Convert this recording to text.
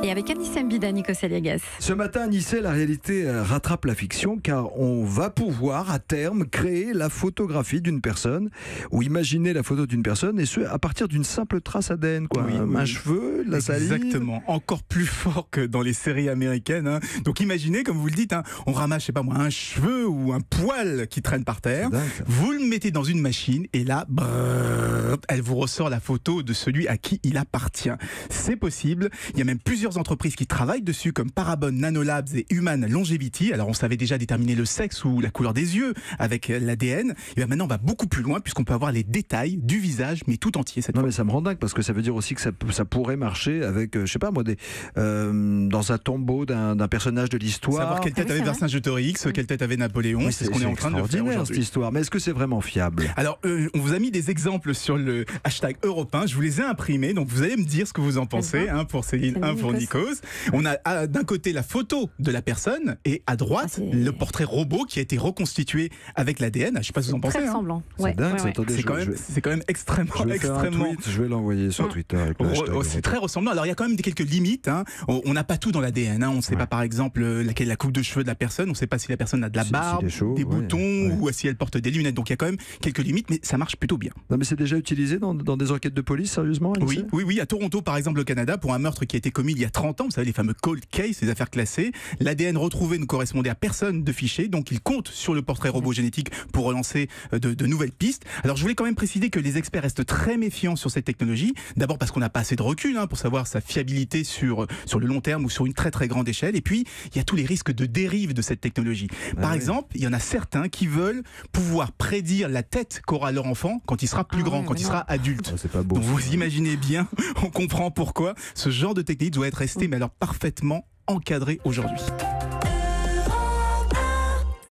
Et avec Anissa Mbida, Nico Saliagas. Ce matin, Anissa, la réalité rattrape la fiction car on va pouvoir à terme créer la photographie d'une personne ou imaginer la photo d'une personne et ce à partir d'une simple trace ADN. Quoi. Un cheveu, de la salive. Exactement, encore plus fort que dans les séries américaines. Hein. Donc imaginez, comme vous le dites, hein, on ramasse, je sais pas moi, un cheveu ou un poil qui traîne par terre, vous le mettez dans une machine et là, brrr, elle vous ressort la photo de celui à qui il appartient. C'est possible, il y a même plusieurs entreprises qui travaillent dessus comme Parabon Nanolabs et Human Longevity. Alors on savait déjà déterminer le sexe ou la couleur des yeux avec l'ADN, et bien maintenant on va beaucoup plus loin puisqu'on peut avoir les détails du visage mais tout entier cette fois. Mais ça me rend dingue parce que ça veut dire aussi que ça pourrait marcher avec, je sais pas moi, dans un tombeau d'un personnage de l'histoire. Savoir quelle tête avait Vercingétorix, quelle tête avait Napoléon, c'est ce qu'on est en train de faire aujourd'hui. Cette histoire. Mais est-ce que c'est vraiment fiable? Alors on vous a mis des exemples sur le hashtag Europe1, je vous les ai imprimés, donc vous allez me dire ce que vous en pensez, hein, pour Céline, pour Nikos. On a d'un côté la photo de la personne et à droite le portrait robot qui a été reconstitué avec l'ADN. Je ne sais pas ce que vous en pensez. Très ressemblant. C'est dingue. C'est quand même extrêmement. Je vais l'envoyer sur Twitter. C'est très ressemblant. Alors il y a quand même quelques limites. Hein. On n'a pas tout dans l'ADN. Hein. On ne sait pas par exemple laquelle est la coupe de cheveux de la personne. On ne sait pas si la personne a de la barbe, des boutons ou si elle porte des lunettes. Donc il y a quand même quelques limites, mais ça marche plutôt bien. Non, mais c'est déjà utilisé dans des enquêtes de police, sérieusement? Oui. À Toronto, par exemple, au Canada, pour un meurtre qui a été commis il y a 30 ans, vous savez, les fameux cold case, les affaires classées, l'ADN retrouvé ne correspondait à personne de fiché, donc il compte sur le portrait robot génétique pour relancer de nouvelles pistes. Alors je voulais quand même préciser que les experts restent très méfiants sur cette technologie, d'abord parce qu'on n'a pas assez de recul pour savoir sa fiabilité sur le long terme ou sur une très très grande échelle, et puis il y a tous les risques de dérive de cette technologie. Par exemple, il y en a certains qui veulent pouvoir prédire la tête qu'aura leur enfant quand il sera plus grand, quand il sera adulte. C'est pas beau. Donc vous imaginez bien, on comprend pourquoi ce genre de technique doit être resté mais alors parfaitement encadré aujourd'hui.